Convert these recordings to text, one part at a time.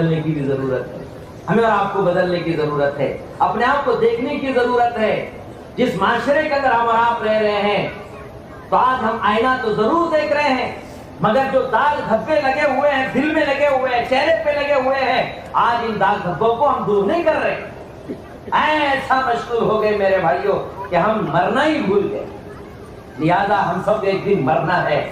बदलने की भी जरूरत है, हमें और आपको बदलने की जरूरत है, अपने आप को देखने की जरूरत है। जिस माशरे के अंदर हम और आप रह रहे हैं, तो आज हम आईना तो जरूर देख रहे हैं, मगर जो दाग धब्बे लगे हुए हैं, दिल में लगे हुए हैं, चेहरे पे लगे हुए हैं, आज इन दाग धब्बों को हम दूर नहीं कर रहे। ऐसा मशगूल हो गए मेरे भाइयों कि हम मरना ही भूल गए। लिहाजा हम सब एक दिन मरना है।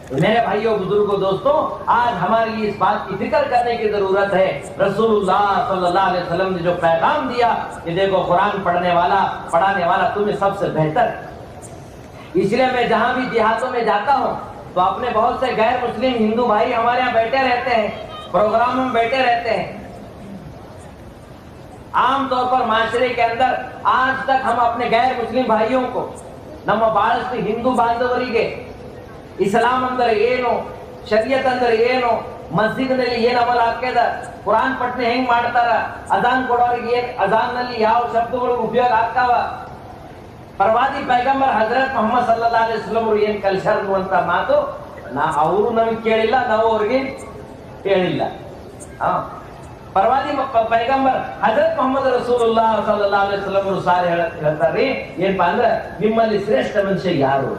तो मेरे भाइयों, बुजुर्गों, दोस्तों, आज हमारे लिए इस बात की फिक्र करने की जरूरत है। रसूलुल्लाह सल्लल्लाहु अलैहि वसल्लम ने जो पैगाम दिया कि देखो, कुरान पढ़ाने वाला तुम्हें सबसे बेहतर। इसलिए मैं जहां भी देहातों में जाता हूं तो अपने बहुत से गैर मुस्लिम हिंदू भाई हमारे यहाँ बैठे रहते हैं, प्रोग्राम में बैठे रहते हैं। आमतौर पर माशरे के अंदर आज तक हम अपने गैर मुस्लिम भाइयों को ನಮ್ಮ ಬಹಳಷ್ಟು ಹಿಂದೂ ಬಾಂಧವರಿಗೆ ಇಸ್ಲಾಂ ಅಂದ್ರೆ ಏನು, ಶರಿಯತ್ ಅಂದ್ರೆ ಏನು, ಮಸ್ಜಿದ್ ನಲ್ಲಿ ಏನ್ ಅಮಲ್ ಆಗ್ತದ, ಕುರಾನ್ ಪಠನೆ ಹೆಂಗ್ ಮಾಡ್ತಾರ, ಅಜಾನ್ ಕೊಡೋರಿಗೆ ಏನ್, ಅಜಾನ್ ನಲ್ಲಿ ಯಾವ ಶಬ್ದಗಳು ಉಪಯೋಗ ಆಗ್ತಾವ, ಪ್ರವಾದಿ ಪೈಗಂಬರ್ ಹಜರತ್ ಮೊಹಮ್ಮದ್ ಸಲ್ಲಲ್ಲಾಹು ಅಲೈಹಿ ವಸಲ್ಲಂ ಅವರು ಏನ್ ಕಲಿಸ್ಯಾರ ಅನ್ನುವಂತ ಮಾತು ಅವರು ನಮಗೆ ಕೇಳಿಲ್ಲ, ನಾವು ಅವ್ರಿಗೆ ಕೇಳಿಲ್ಲ. ಪ್ರವಾದಿ ಪೈಗಂಬರ್ ಹಜರತ್ ಮೊಹಮ್ಮದ್ ರಸೂಲುಲ್ಲಾಹ ಸಲ್ಲಲ್ಲಾಹು ಅಲೈಹಿ ವಸಲ್ಲಂ ಅವರು ಸಾರಿ ಹೇಳ್ತಾರ್ರಿ, ಏನಪ್ಪಾ ಅಂದ್ರೆ ನಿಮ್ಮಲ್ಲಿ ಶ್ರೇಷ್ಠ ಮನುಷ್ಯ ಯಾರು?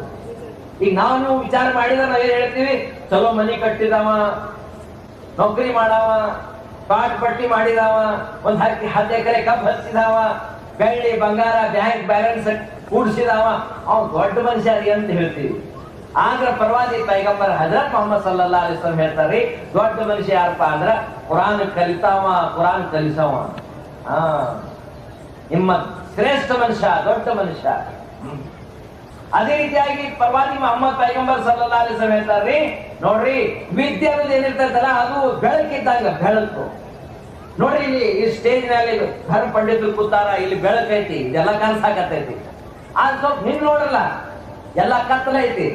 ಈಗ ನಾವು ವಿಚಾರ ಮಾಡಿದ್ರೆ ನಾವೇನ್ ಹೇಳ್ತೀವಿ, ಚಲೋ ಮನಿ ಕಟ್ಟಿದವ, ನೌಕರಿ ಮಾಡವ, ಪಾಟ್ ಪಟ್ಟಿ ಮಾಡಿದವ, ಒಂದ್ 10 ಎಕರೆ ಕಬ್ಬು ಹಚ್ಚಿದವ, ಬೆಳ್ಳಿ ಬಂಗಾರ ಬ್ಯಾಂಕ್ ಬ್ಯಾಲೆನ್ಸ್ ಕೂಡಿಸಿದವ, ಅವ್ನು ದೊಡ್ಡ ಮನುಷ್ಯ ಅಂತ ಹೇಳ್ತೀವಿ. ಆದ್ರೆ ಪ್ರವಾದಿ ಪೈಗಂಬರ್ ಹಜರತ್ ಮೊಹಮ್ಮದ್ ಸಲ್ಲಲ್ಲಾಹು ಅಲೈಹಿ ವಸಲ್ಲಂ ಹೇಳ್ತಾರ್ರಿ, ದೊಡ್ಡ ಮನುಷ್ಯ ಯಾರಪ್ಪ ಅಂದ್ರ ಕುರಾನ್ ಕಲಿತಾವ, ಕುರಾನ್ ಕಲಿಸವ, ನಿಮ್ಮ ಶ್ರೇಷ್ಠ ಮನುಷ್ಯ, ದೊಡ್ಡ ಮನುಷ್ಯ. ಅದೇ ರೀತಿಯಾಗಿ ಪ್ರವಾದಿ ಮೊಹಮ್ಮದ್ ಪೈಗಂಬರ್ ಸಲ್ಲಲ್ಲಾಹು ಅಲೈಹಿ ವಸಲ್ಲಂ ಹೇಳ್ತಾರ್ರಿ, ನೋಡ್ರಿ, ವಿದ್ಯೆ ಅನ್ನೋದು ಏನಿರ್ತದಲ್ಲ ಅದು ಬೆಳಕಿದ್ದಂಗ, ಬೆಳಕು. ನೋಡ್ರಿ, ಇಲ್ಲಿ ಈ ಸ್ಟೇಜ್ ನಲ್ಲಿ ಧರ್ಮ ಪಂಡಿತರು ಕೂತಾರ, ಇಲ್ಲಿ ಬೆಳಕೈತಿ, ಇದೆಲ್ಲ ಕನ್ಸಾಕತೈತಿ. ಆದ್ ಸ್ವಲ್ಪ ಹಿಂದ್ ನೋಡ್ರಲ್ಲ, ಎಲ್ಲ ಕತ್ತಲ ಐತಿ,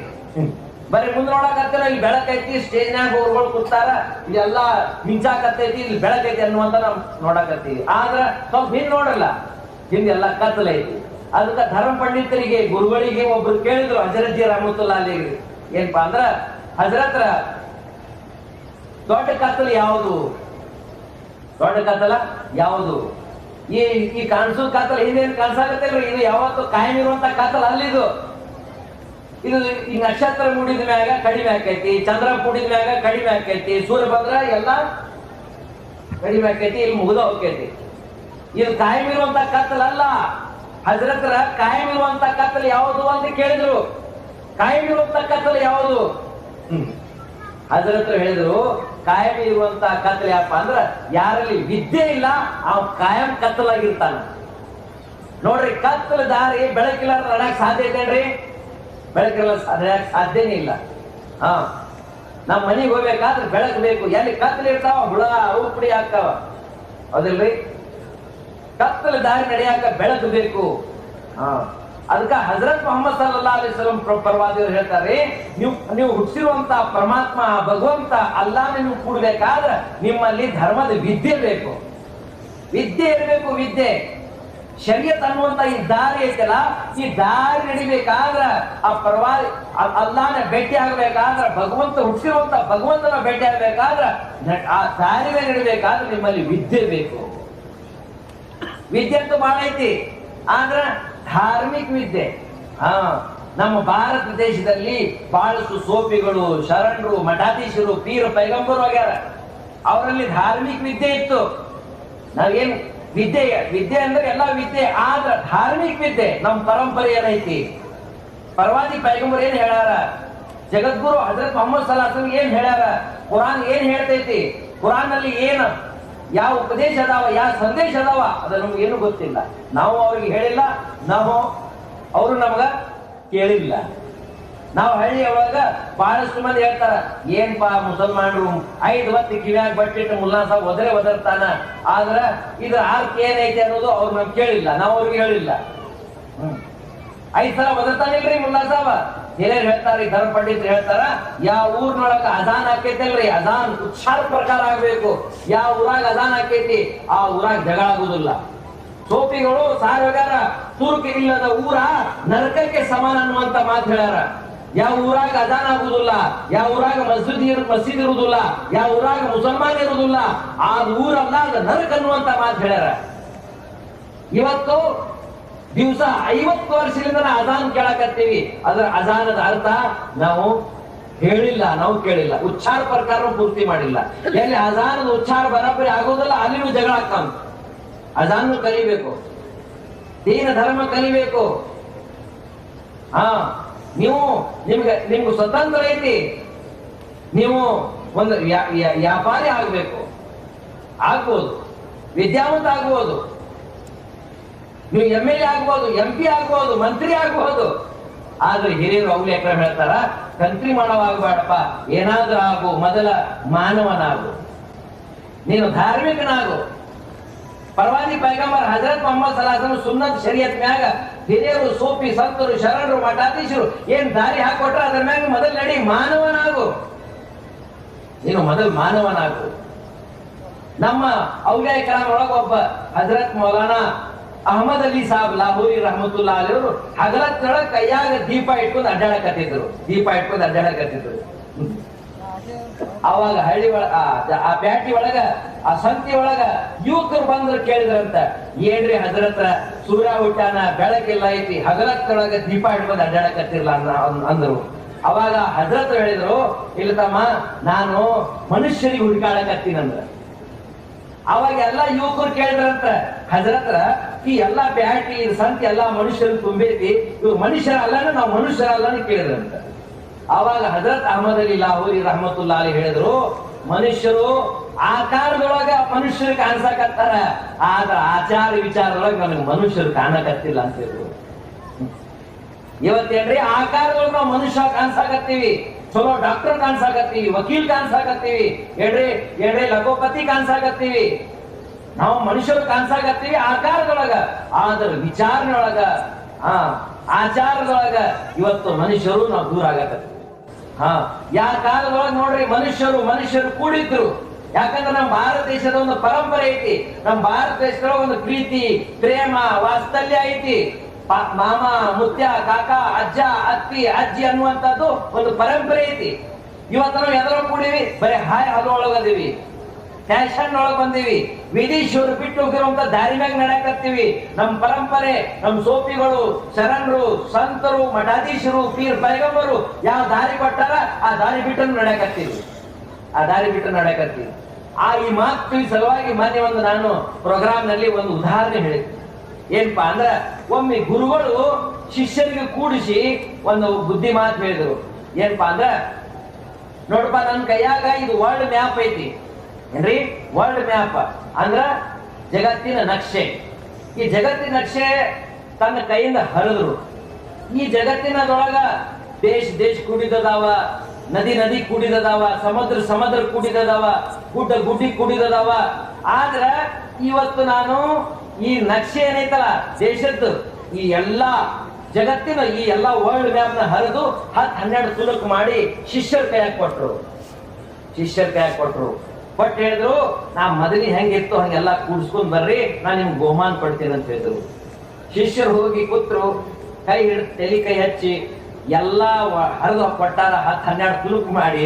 ಬರೀ ಮುಂದ್ ನೋಡಕತ್ತಿಲ್ಲ, ಇಲ್ಲಿ ಬೆಳಕೈತಿ, ಸ್ಟೇಜ್ನಾಗ ಅವ್ರುಗಳು ಕೂತಾರ, ಇದೆಲ್ಲ ಮಿಂಚಾಕತ್ತೈತಿ, ಇಲ್ಲಿ ಬೆಳಕೈತಿ ಅನ್ನುವಂತ ನಾವು ನೋಡಕತ್ತೀವಿ. ಆದ್ರ ಸ್ವಲ್ಪ ಹಿಂದ್ ನೋಡ್ರಲ್ಲ, ಹಿಂದೆಲ್ಲ ಕತ್ತಲ ಐತಿ. ಅದಕ್ಕೆ ಧರ್ಮ ಪಂಡಿತರಿಗೆ, ಗುರುಗಳಿಗೆ ಒಬ್ರು ಕೇಳಿದ್ರು, ಹಜರತ್ ಜಿ ರಹಮತುಲ್ಲಾಹಿ ಅಲೈಹಿ, ಏನಪ್ಪಾ ಅಂದ್ರ, ಹಜರತ್ರ ದೊಡ್ಡ ಕತ್ತಲು ಯಾವುದು? ದೊಡ್ಡ ಕತ್ತಲ ಯಾವುದು? ಈ ಕಾಣಿಸೋ ಕತ್ತಲ ಹಿಂದೇನು ಕಾಣಿಸಾಕತ್ತಿಲ್ರಿ, ಇದು ಯಾವತ್ತು ಕಾಯಂ ಇರುವಂತ ಕತ್ತಲ ಅಲ್ಲಿದು. ಇದು ಈ ನಕ್ಷತ್ರ ಮೂಡಿದ ಮ್ಯಾಗ ಕಡಿಮೆ ಆಕೈತಿ, ಚಂದ್ರ ಕೂಡಿದ ಮ್ಯಾಗ ಕಡಿಮೆ ಆಕೈತಿ, ಸೂರ್ಯ ಬಂದ್ರ ಎಲ್ಲ ಕಡಿಮೆ ಆಕೈತಿ, ಇಲ್ಲಿ ಮುಗಿದ ಹೋಗ್ತೈತಿ. ಇದು ಕಾಯಂ ಇರುವಂತ ಕತ್ತಲ ಅಲ್ಲ. ಹಜರತ್ರ ಕಾಯಂ ಇರುವಂತ ಕತ್ತಲು ಯಾವುದು ಅಂತ ಕೇಳಿದ್ರು. ಕಾಯಂ ಇರುವಂತ ಕತ್ತಲು ಯಾವುದು? ಹಜರತ್ರ ಹೇಳಿದ್ರು, ಕಾಯಂ ಇರುವಂತ ಕತ್ತಲು ಯಾಪ ಅಂದ್ರ ಯಾರಲ್ಲಿ ವಿದ್ಯೆ ಇಲ್ಲ ಅವ್ ಕಾಯಂ ಕತ್ತಲಾಗಿರ್ತಾನ. ನೋಡ್ರಿ, ಕತ್ತಲ ದಾರಿ ಬೆಳಕಿಲ್ಲ ನಡಕ್ ಸಾಧ್ಯ ಐತೇನ್ರಿ? ಬೆಳಕಿಲ್ಲ ನಡಕ್ ಸಾಧ್ಯನೇ ಇಲ್ಲ. ನಮ್ ಮನೆಗೆ ಹೋಗ್ಬೇಕಾದ್ರೆ ಬೆಳಕು ಬೇಕು. ಎಲ್ಲಿ ಕತ್ತಲು ಇರ್ತಾವ ಹುಳ ಉಪ್ಪುಡಿ ಆಗ್ತಾವ, ಹೌದಿಲ್ರಿ? ಕತ್ತಲ ದಾರಿ ನಡೆಯಾಕ ಬೆಳಕು ಬೇಕು. ಅದಕ್ಕ ಹಜರತ್ ಮೊಹಮ್ಮದ್ ಸಲ್ಲಲ್ಲಾಹು ಅಲೈಹಿ ವಸಲ್ಲಂ ಪ್ರವಾದಿಯವರು ಹೇಳ್ತಾರೆ, ನೀವು ಹುಟ್ಟಿಸಿರುವಂತ ಪರಮಾತ್ಮ ಭಗವಂತ ಅಲ್ಲಾಹ್ ನೀವು ಕೂಡಬೇಕಾದ್ರೆ ನಿಮ್ಮಲ್ಲಿ ಧರ್ಮದ ವಿದ್ಯೆ ಬೇಕು, ವಿದ್ಯೆ ಇರಬೇಕು. ವಿದ್ಯೆ ಶರೀಯತ್ ಅನ್ನುವಂತ ಈ ದಾರಿ ಐತಲ್ಲ, ಈ ದಾರಿ ನಡಿಬೇಕಾದ್ರ ಆ ಪರವಾದಿ ಅಲ್ಲಾಹನ ಭೇಟಿ ಆಗ್ಬೇಕಾದ್ರ, ಭಗವಂತ ಹುಟ್ಟಿಸಿರುವಂತ ಭಗವಂತನ ಭೇಟಿ ಆಗ್ಬೇಕಾದ್ರ ಆ ದಾರಿನೇ ನಡಿಬೇಕಾದ್ರೆ ನಿಮ್ಮಲ್ಲಿ ವಿದ್ಯೆ ಬೇಕು. ವಿದ್ಯೆ ಅಂತೂ ಬಹಳ ಐತಿ, ಆದ್ರ ಧಾರ್ಮಿಕ ವಿದ್ಯೆ. ನಮ್ಮ ಭಾರತ ದೇಶದಲ್ಲಿ ಬಹಳಷ್ಟು ಸೋಫಿಗಳು, ಶರಣರು, ಮಠಾಧೀಶರು, ಪೀರ ಪೈಗಂಬರು ಆಗ್ಯಾರ. ಅವರಲ್ಲಿ ಧಾರ್ಮಿಕ ವಿದ್ಯೆ ಇತ್ತು. ನಾವೇನು ವಿದ್ಯೆ ಅಂದ್ರೆ ಎಲ್ಲ ವಿದ್ಯೆ, ಆದ್ರ ಧಾರ್ಮಿಕ ವಿದ್ಯೆ ನಮ್ಮ ಪರಂಪರೆ ಏನೈತಿ? ಪ್ರವಾದಿ ಪೈಗಂಬರ್ ಏನ್ ಹೇಳ್ಯಾರ, ಜಗದ್ಗುರು ಹಜರತ್ ಮೊಹಮ್ಮದ್ ಸಲ್ಲಲ್ಲಾಹು ಅಲೈಹಿ ವಸಲ್ಲಂ ಏನ್ ಹೇಳ್ಯಾರ, ಕುರಾನ್ ಏನ್ ಹೇಳ್ತೈತಿ, ಕುರಾನ್ ನಲ್ಲಿ ಏನ್ ಯಾವ ಉಪದೇಶ ಅದಾವ, ಯಾವ ಸಂದೇಶ ಅದಾವ, ಅದ ನಮ್ಗೆ ಏನು ಗೊತ್ತಿಲ್ಲ. ನಾವು ಅವ್ರಿಗೆ ಹೇಳಿಲ್ಲ, ನಾವು ಅವರು ನಮಗ ಕೇಳಿಲ್ಲ. ನಾವು ಹಳ್ಳಿ ಒಳಗ ಬಹಳಷ್ಟು ಮಂದಿ ಹೇಳ್ತಾರ, ಏನ್ಪಾ ಮುಸಲ್ಮಾನರು 5 ಹೊತ್ತು ಕಿವ್ಯಾಗ ಬಟ್ಟಿಟ್ಟು ಮುಲ್ಲಾ ಸಾಬ್ ಒದರ್ತಾನ, ಆದ್ರ ಇದು ಆರ್ಕ್ ಏನೈತೆ ಅನ್ನೋದು ಅವ್ರು ನಮ್ಗೆ ಕೇಳಿಲ್ಲ, ನಾವು ಅವ್ರಿಗೆ ಹೇಳಿಲ್ಲ. 5 ಸಲ ಒದರ್ತಾನಿಲ್ರಿ ಮುಲ್ಲಾ ಸಾಬ. ಹಿರಿಯರು ಹೇಳ್ತಾರ, ಧರ್ಮ ಪಂಡಿತರು ಹೇಳ್ತಾರ, ಯಾವ ಊರ್ನೊಳಗ ಅಜಾನ್ ಹಾಕೈತಲ್ರಿ, ಅಜಾನ್ ಉಚ್ಚಾರ ಪ್ರಕಾರ ಆಗ್ಬೇಕು. ಯಾವ ಊರಾಗ ಅಜಾನ್ ಹಾಕೈತಿ ಆ ಊರಾಗ ಜಗಳ ಆಗುದಿಲ್ಲ. ಸೋಪಿಗಳು ಸಾರ್ವಗಾರ ತುರುಕಿ ಇಲ್ಲದ ಊರ ನರಕಕ್ಕೆ ಸಮಾನ ಅನ್ನುವಂತ ಮಾತು ಹೇಳ್ಯಾರ. ಯಾವ ಊರಾಗ ಅಜಾನ್ ಆಗುದಿಲ್ಲ, ಯಾವ ಊರಾಗ ಮಸೀದ್ ಇರುವುದಿಲ್ಲ, ಯಾವ ಊರಾಗ ಮುಸಲ್ಮಾನ್ ಇರುವುದಿಲ್ಲ, ಆ ಊರಲ್ಲ ಅದು ನರಕ ಅನ್ನುವಂತ ಮಾತು ಹೇಳ್ಯಾರ. ಇವತ್ತು ದಿವಸ 50 ವರ್ಷದಿಂದ ಅಜಾನ್ ಕೇಳಕತ್ತೀವಿ. ಅದರ ಅಜಾನದ ಅರ್ಥ ನಾವು ಹೇಳಿಲ್ಲ, ನಾವು ಕೇಳಿಲ್ಲ, ಉಚ್ಚಾರ ಪ್ರಕಾರ ಪೂರ್ತಿ ಮಾಡಿಲ್ಲ. ಎಲ್ಲಿ ಅಜಾನದ ಉಚ್ಚಾರ ಬರಾಬರಿ ಆಗೋದಿಲ್ಲ ಅಲ್ಲಿನೂ ಜಗಳ ಆಗ್ತಾವ. ಅಜಾನ್ ಕಲಿಬೇಕು, ದೀನ ಧರ್ಮ ಕಲಿಬೇಕು. ನೀವು ನಿಮ್ಗೆ ಸ್ವತಂತ್ರ ಐತಿ. ನೀವು ಒಂದು ವ್ಯಾಪಾರಿ ಆಗ್ಬೋದು, ವಿದ್ಯಾವಂತ ಆಗ್ಬೋದು, ನೀವು MLA ಆಗ್ಬೋದು, MP ಆಗ್ಬೋದು, ಮಂತ್ರಿ ಆಗ್ಬೋದು. ಆದ್ರೆ ಹಿರಿಯರು ಅವ್ಲಿ ಎಕ್ರಮ್ ಹೇಳ್ತಾರ, ಕಂತ್ರಿ ಮಾಡೋವಾಗಬೇಡಪ್ಪ, ಏನಾದ್ರೂ ಆಗು, ಮೊದಲ ಮಾನವನಾಗು, ನೀನು ಧಾರ್ಮಿಕನಾಗು. ಪರವಾದಿ ಪೈಗಂಬರ್ ಹಜರತ್ ಮೊಹಮ್ಮದ್ ಸಲಾಸನ ಸುನ್ನತ್ ಶರೀಯತ್ ಮ್ಯಾಗ ಹಿರಿಯರು, ಸೂಫಿ, ಸಂತರು, ಶರಣರು, ಮಠಾಧೀಶರು ಏನ್ ದಾರಿ ಹಾಕೊಟ್ರ ಅದ್ರ ಮ್ಯಾಗ ಮೊದಲು ನಡಿ, ಮಾನವನಾಗು, ನೀನು ಮೊದಲು ಮಾನವನಾಗು. ನಮ್ಮ ಔಲಿಯಾ ಕರಾಮ್ ಒಳಗ ಒಬ್ಬ ಹಜರತ್ ಮೌಲಾನಾ ಅಹಮದ್ ಅಲಿ ಸಾಬ್ ಲಾಹೋರಿ ರಹಮತುಲ್ಲಾ ಅಲಿಯವರು ಹಗಲತ್ತೊಳಗ ಕೈಯಾಗ ದೀಪ ಇಟ್ಕೊಂಡು ಅಡ್ಡಾಡಕತ್ತಿದ್ರು. ಅವಾಗ ಹಳ್ಳಿ ಒಳಗ ಆ ಪ್ಯಾಟಿ ಒಳಗ ಆ ಸಂತಿ ಒಳಗ ಯುವಕರು ಬಂದ್ರು, ಕೇಳಿದ್ರಂತ, ಏನ್ರಿ ಹಜರತ್ರ ಸೂರ್ಯ ಹುಟ್ಟಾನ, ಬೆಳಕಿಲ್ಲ ಐತಿ, ಹಗಲತ್ತೊಳಗ ದೀಪ ಇಟ್ಕೊಂಡು ಅಡ್ಡಾಡಕತ್ತಿರ್ಲ ಅಂದ್ರು. ಅವಾಗ ಹಜರತ್ ಹೇಳಿದ್ರು, ಇಲ್ಲ ತಮ್ಮ, ನಾನು ಮನುಷ್ಯರಿಗೆ ಹುಡುಕಾಡಕತ್ತೀನಂದ್ರ. ಅವಾಗ ಎಲ್ಲಾ ಯುವಕರು ಕೇಳಿದ್ರಂತ, ಹಜರತ್ರ ಈ ಎಲ್ಲಾ ಪ್ಯಾಟಿ ಸಂತಿ ಎಲ್ಲಾ ಮನುಷ್ಯರು ತುಂಬೈತಿ, ಇವ್ರು ಮನುಷ್ಯರ ಅಲ್ಲನ, ನಾವು ಮನುಷ್ಯರ ಅಲ್ಲನ ಕೇಳಿದ್ರಂತ. ಅವಾಗ ಹಜರತ್ ಅಹಮದ್ ಅಲಿ ಲಾಹೋರಿ ರಹಮತುಲ್ಲಾ ಅಲಿ ಹೇಳಿದ್ರು, ಮನುಷ್ಯರು ಆಕಾರದೊಳಗ ಮನುಷ್ಯರು ಕಾಣಿಸಾಕತ್ತಾರ, ಆದ್ರ ಆಚಾರ ವಿಚಾರದೊಳಗ ನನಗೆ ಮನುಷ್ಯರು ಕಾಣಕತ್ತಿಲ್ಲ ಅಂತ ಹೇಳಿದ್ರು. ಇವತ್ತೇನ್ರಿ ಆಕಾರದೊಳಗ ನಾವು ಮನುಷ್ಯ ಕಾಣಿಸಾಕತ್ತೀವಿ, ಚಲೋ ಡಾಕ್ಟರ್ ಕಾಣಿಸಾಕತ್ತೀವಿ, ವಕೀಲ್ ಕಾಣಿಸಾಕತ್ತೀವಿ, ಏನ್ರಿ ಲಘೋಪತಿ ಕಾಣಿಸಾಕತ್ತೀವಿ, ನಾವು ಮನುಷ್ಯರು ಕಾಣಿಸಾಕತ್ತೀವಿ ಆಕಾರದೊಳಗ. ಆದ್ರ ವಿಚಾರಣೆಯೊಳಗ, ಆಚಾರದೊಳಗ ಇವತ್ತು ಮನುಷ್ಯರು ನಾವು ದೂರ ಆಗಕತ್ತೀವಿ. ಯಾ ಕಾಲದೊಳಗೆ ನೋಡ್ರಿ ಮನುಷ್ಯರು ಕೂಡಿದ್ರು. ಯಾಕಂದ್ರೆ ನಮ್ಮ ಭಾರತ ದೇಶದ ಒಂದು ಪರಂಪರೆ ಐತಿ. ನಮ್ಮ ಭಾರತ ದೇಶದ ಒಂದು ಪ್ರೀತಿ, ಪ್ರೇಮ, ವಾತ್ಸಲ್ಯ ಐತಿ. ಮಾಮ, ಮುತ್ಯ, ಕಾಕ, ಅಜ್ಜ, ಅತ್ತಿ, ಅಜ್ಜಿ ಅನ್ನುವಂಥದ್ದು ಒಂದು ಪರಂಪರೆ ಐತಿ. ಇವತ್ತು ನಾವು ಎದರೊಳಗೆ ಕೂಡಿವಿ, ಬರೀ ಹಾಯ್ ಹಲೊಳಗದೀವಿ, ಫ್ಯಾಷನ್ ಒಳಗೆ ಬಂದೀವಿ, ವಿದೇಶಿಯವರು ಬಿಟ್ಟು ಹೋಗಿರುವಂತ ದಾರಿ ಮ್ಯಾಗ ನಡೆಯಕತ್ತೀವಿ. ನಮ್ಮ ಪರಂಪರೆ, ನಮ್ಮ ಸೋಪಿಗಳು, ಶರಣರು, ಸಂತರು, ಮಠಾಧೀಶರು, ಪೀರ್ ಪೈಗಂಬರು ಯಾವ ದಾರಿ ಕೊಟ್ಟಾರ ಆ ದಾರಿ ಬಿಟ್ಟು ನಡೆಯಕತ್ತೀವಿ. ಈ ಮಾತು ಸಲುವಾಗಿ ಮೊನ್ನೆ ಒಂದು ನಾನು ಪ್ರೋಗ್ರಾಮ್ ನಲ್ಲಿ ಒಂದು ಉದಾಹರಣೆ ಹೇಳಿದ್ದೆ. ಏನಪ್ಪಾ ಅಂದ್ರ, ಒಮ್ಮೆ ಗುರುಗಳು ಶಿಷ್ಯರಿಗೆ ಕೂಡಿಸಿ ಒಂದು ಬುದ್ಧಿ ಮಾತು ಹೇಳಿದ್ರು. ಏನಪ್ಪಾ ಅಂದ್ರ, ನೋಡಪ್ಪ, ನನ್ನ ಕೈಯಾಗ ಇದು ವರ್ಲ್ಡ್ ಮ್ಯಾಪ್ ಐತಿ. ಏನ್ರಿ ವರ್ಲ್ಡ್ ಮ್ಯಾಪ್ ಅಂದ್ರ ಜಗತ್ತಿನ ನಕ್ಷೆ. ಈ ಜಗತ್ತಿನ ನಕ್ಷೆ ತನ್ನ ಕೈಯಿಂದ ಹರಿದ್ರು. ಈ ಜಗತ್ತಿನದೊಳಗ ದೇಶ ಕೂಡಿದದಾವ, ನದಿ ಕೂಡಿದದಾವ, ಸಮುದ್ರ ಕೂಡಿದದಾವ, ಗುಡ್ಡಿ ಕೂಡಿದದಾವ. ಆದ್ರ ಇವತ್ತು ನಾನು ಈ ನಕ್ಷೆ ಏನೈತಲ್ಲ ದೇಶದ್ದು, ಈ ಎಲ್ಲಾ ಜಗತ್ತಿನ ಈ ಎಲ್ಲಾ ವರ್ಲ್ಡ್ ಮ್ಯಾಪ್ ನ ಹರಿದು 10-12 ತುಣುಕು ಮಾಡಿ ಶಿಷ್ಯರ ಕೈಯಾಗ ಕೊಟ್ರು. ಬಟ್ ಹೇಳಿದ್ರು, ನಾ ಮೊದಲಿ ಹೆಂಗಿತ್ತು ಹಂಗೆಲ್ಲಾ ಕೂಡ್ಸ್ಕೊಂಡ್ ಬರ್ರಿ, ನಾ ನಿಮ್ಗೆ ಬಹುಮಾನ ಕೊಡ್ತೇನೆ ಅಂತ ಹೇಳಿದ್ರು. ಶಿಷ್ಯರು ಹೋಗಿ ಕೂತ್ರು, ಕೈ ಹಿಡಿದು ತಲೆ ಕೈ ಹಚ್ಚಿ ಎಲ್ಲಾ ಹರಿದು ಕೊಟ್ಟಾರ. 10-12 ತುಣುಕು ಮಾಡಿ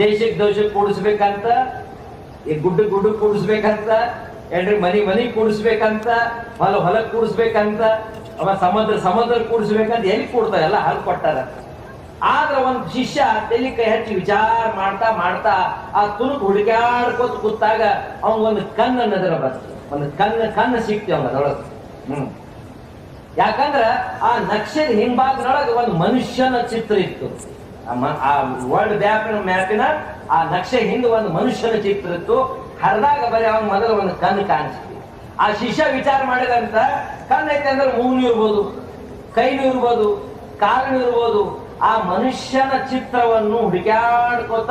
ದೇಶಕ್ಕೆ ಕೂಡಿಸ್ಬೇಕಂತ, ಈ ಗುಡ್ಡ ಕೂಡಿಸ್ಬೇಕಂತ, ಏನ್ರಿ ಮನಿ ಕೂಡಿಸ್ಬೇಕಂತ, ಹೊಲ ಕೂಡಿಸ್ಬೇಕಂತ, ಅವ ಸಮುದ್ರ ಕೂಡಿಸ್ಬೇಕಂತ, ಎಲ್ಲಿ ಕೂಡ್ತಾರ ಎಲ್ಲ ಹರಿದು ಕೊಟ್ಟಾರ. ಆದ್ರ ಒಂದ್ ಶಿಷ್ಯ ತಲೆ ಕೈ ಹಚ್ಚಿ ವಿಚಾರ ಮಾಡ್ತಾ ಆ ತುಣುಕು ಹುಡುಕಾಡ್ಕೋತ ಕೂತಾಗ ಅವಂಗೊಂದು ಕಣ್ಣು ನದರ ಬರ್ತದೆ. ಒಂದು ಕಣ್ಣು ಸಿಕ್ತಿ ಅದ್ರೊಳಗ. ಯಾಕಂದ್ರ ಆ ನಕ್ಷೆದ ಹಿಂಭಾಗದೊಳಗೆ ಒಂದು ಮನುಷ್ಯನ ಚಿತ್ರ ಇತ್ತು. ಆ ವರ್ಲ್ಡ್ ಮ್ಯಾಪಿನ ಆ ನಕ್ಷೆ ಹಿಂದೆ ಒಂದು ಮನುಷ್ಯನ ಚಿತ್ರ ಇತ್ತು. ಹರಿದಾಗ ಬರೀ ಅವನ್ ಮೊದಲು ಒಂದು ಕಣ್ಣು ಕಾಣಿಸ್ತಿ. ಆ ಶಿಷ್ಯ ವಿಚಾರ ಮಾಡಿದಂತ, ಕಣ್ಣು ಐತೆ ಅಂದ್ರೆ ಮೂಗ್ನು ಇರ್ಬೋದು, ಕೈನು ಇರ್ಬೋದು, ಕಾಲು ಇರ್ಬೋದು. ಆ ಮನುಷ್ಯನ ಚಿತ್ರವನ್ನು ಹುಡುಕ್ಯಾಡ್ಕೋತ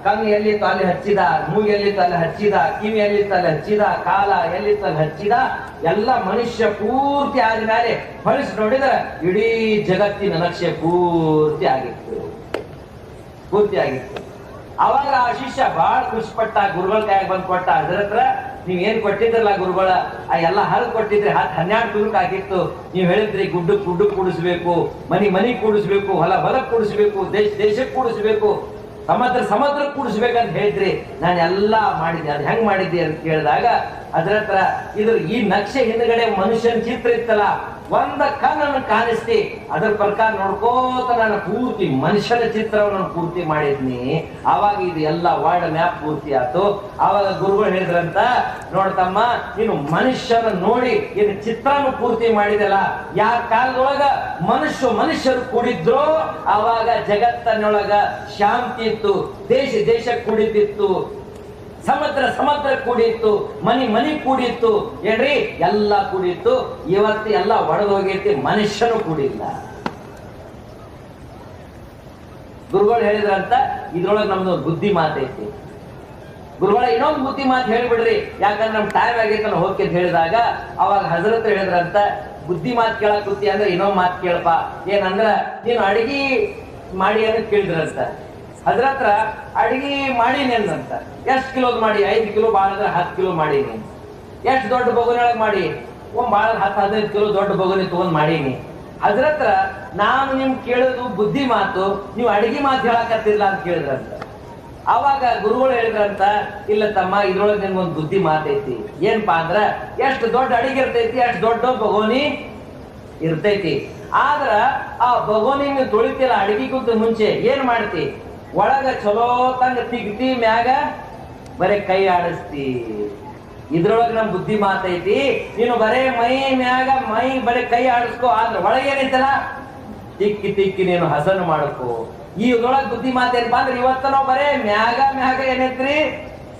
ಕಣ್ಣು ಎಲ್ಲಿತ್ತು ಅಲ್ಲಿ ಹಚ್ಚಿದ, ಮೂಗು ಎಲ್ಲಿತ್ತು ಅಲ್ಲಿ ಹಚ್ಚಿದ, ಕಿವಿ ಎಲ್ಲಿತ್ತು ಅಲ್ಲಿ ಹಚ್ಚಿದ, ಕಾಲ ಎಲ್ಲಿತ್ತು ಅಲ್ಲಿ ಹಚ್ಚಿದ. ಎಲ್ಲ ಮನುಷ್ಯ ಪೂರ್ತಿ ಆದ್ಮೇಲೆ ಹೊಳಿಸಿ ನೋಡಿದ್ರೆ ಇಡೀ ಜಗತ್ತಿನ ನಕ್ಷೆ ಪೂರ್ತಿ ಆಗಿತ್ತು. ಅವಾಗ ಆ ಶಿಷ್ಯ ಬಹಳ ಖುಷಿಪಟ್ಟ, ಗುರುಗಳ ಕೈಯಾಗ ಬಂದು ಕೊಟ್ಟ. ಅದರ ಹತ್ರ ನೀವ್ ಏನ್ ಕೊಟ್ಟಿದ್ರಲ್ಲ ಗುರುಗಳ ಆ ಎಲ್ಲ ಹರಿದು ಕೊಟ್ಟಿದ್ರಿ 12 ತುರುಕ್ ಆಗಿತ್ತು. ನೀವ್ ಹೇಳಿದ್ರಿ ಗುಡ್ಡ ಕೂಡಿಸ್ಬೇಕು, ಮನಿ ಕೂಡಿಸ್ಬೇಕು, ಹೊಲ ಕೂಡಿಸ್ಬೇಕು, ದೇಶಕ್ಕೆ ಕೂಡಿಸ್ಬೇಕು, ಸಮುದ್ರ ಕೂಡಿಸ್ಬೇಕಂತ ಹೇಳಿದ್ರಿ. ನಾನು ಎಲ್ಲಾ ಮಾಡಿದ್ದೆ. ಅದು ಹೆಂಗ್ ಮಾಡಿದ್ದೆ ಅಂತ ಕೇಳಿದಾಗ ಅದ್ರ ಹತ್ರ ಈ ನಕ್ಷೆ ಹಿಂದ್ಗಡೆ ಮನುಷ್ಯನ ಚಿತ್ರ ಇತ್ತಲ್ಲ, ಒಂದ ಕಣ್ಣನ್ನು ಕಾಣಿಸ್ತಿ, ಅದ್ರ ಪ್ರಕಾರ ನೋಡ್ಕೋತ ನಾನು ಪೂರ್ತಿ ಮನುಷ್ಯನ ಚಿತ್ರವನ್ನು ಪೂರ್ತಿ ಮಾಡಿದ್ನಿ. ಆವಾಗ ಇದು ಎಲ್ಲ ವರ್ಲ್ಡ್ ಮ್ಯಾಪ್ ಪೂರ್ತಿ ಆಯ್ತು. ಆವಾಗ ಗುರುಗಳು ಹೇಳಿದ್ರಂತ, ನೋಡ್ತಮ್ಮ ನೀನು ಮನುಷ್ಯನ ನೋಡಿ ಇನ್ನು ಚಿತ್ರನು ಪೂರ್ತಿ ಮಾಡಿದಲ್ಲ. ಯಾರ ಕಾಲದೊಳಗ ಮನುಷ್ಯರು ಕೂಡಿದ್ರು ಆವಾಗ ಜಗತ್ತನೊಳಗ ಶಾಂತಿ ಇತ್ತು, ದೇಶ ಕೂಡಿತಿತ್ತು, ಸಮುದ್ರ ಕೂಡಿತ್ತು, ಮನಿ ಕೂಡಿತ್ತು, ಏನ್ರಿ ಎಲ್ಲ ಕೂಡಿತ್ತು. ಇವತ್ತು ಎಲ್ಲ ಒಡೆದೋಗೈತಿ, ಮನುಷ್ಯನು ಕೂಡಿಲ್ಲ. ಗುರುಗಳು ಹೇಳಿದ್ರಂತ ಇದ್ರೊಳಗೆ ನಮ್ದು ಬುದ್ಧಿ ಮಾತೈತಿ. ಗುರುಗಳ ಇನ್ನೊಂದು ಬುದ್ಧಿ ಮಾತು ಹೇಳ್ಬಿಡ್ರಿ, ಯಾಕಂದ್ರೆ ನಮ್ ಟೈಮ್ ಆಗೈತಲ್ಲ ಹೋಗಿ ಹೇಳಿದಾಗ ಅವಾಗ ಹಜರತ್ ಹೇಳಿದ್ರಂತ, ಬುದ್ಧಿ ಮಾತು ಕೇಳಕ್ ಕೂತಿ ಅಂದ್ರೆ ಇನ್ನೊಂದು ಮಾತು ಕೇಳಪ್ಪ. ಏನಂದ್ರ ನೀನು ಅಡಿಗೆ ಮಾಡಿ ಅಂತ ಕೇಳಿದ್ರಂತ. ಅದ್ರತ್ರ ಅಡಿಗೆ ಮಾಡೀನಿ ಅಂತ. ಎಷ್ಟು ಕಿಲೋದ್ ಮಾಡಿ? 5 ಕಿಲೋ, ಬಾಳ 10 ಕಿಲೋ ಮಾಡೀನಿ. ಎಷ್ಟು ದೊಡ್ಡ ಬಗುನೊಳಗೆ ಮಾಡಿ? ಬಾಳ 10-15 ಕಿಲೋ ದೊಡ್ಡ ಬಗುನಿ ತಗೊಂಡ್ ಮಾಡೀನಿ. ಅದ್ರತ್ರ ನಾನು ನಿಮ್ ಕೇಳೋದು ಬುದ್ಧಿ ಮಾತು, ನೀವು ಅಡಿಗೆ ಮಾತು ಹೇಳಕತ್ತಿಲ್ಲ ಅಂತ ಕೇಳಿದ್ರಂತ. ಅವಾಗ ಗುರುಗಳು ಹೇಳಿದ್ರಂತ, ಇಲ್ಲ ತಮ್ಮ ಇದ್ರೊಳಗೆ ನಿನ್ಗೊಂದು ಬುದ್ಧಿ ಮಾತೈತಿ. ಏನಪ್ಪಾ ಅಂದ್ರ, ಎಷ್ಟು ದೊಡ್ಡ ಅಡಿಗೆ ಇರ್ತೈತಿ ಅಷ್ಟು ದೊಡ್ಡ ಬಗೋನಿ ಇರ್ತೈತಿ. ಆದ್ರ ಆ ಬಗೋನಿ ನೀವು ತೊಳಿತಿಲ್ಲ ಅಡಿಗೆಗಿಂತ ಮುಂಚೆ ಏನ್ ಮಾಡ್ತಿ? ಒಳಗ ಚಲೋ ತಂಗ ತಿಗ್ತಿ, ಮ್ಯಾಗ ಬರೇ ಕೈ ಆಡಿಸ್ತಿ. ಇದ್ರೊಳಗೆ ನಮ್ ಬುದ್ಧಿ ಮಾತೈತಿ. ನೀನು ಬರೇ ಮೈ ಬರೇ ಕೈ ಆಡಿಸ್ಕೋ, ಆದ್ರೆ ಒಳಗೇನೈತಲ್ಲ ತಿಕ್ಕಿ ನೀನು ಹಸನು ಮಾಡ್ಕೋ. ಈ ಇದ್ರೊಳಗೆ ಬುದ್ಧಿ ಮಾತೇನಪ್ಪ ಅಂದ್ರೆ, ಇವತ್ತ ನಾವು ಬರೇ ಮ್ಯಾಗ ಏನೈತ್ರಿ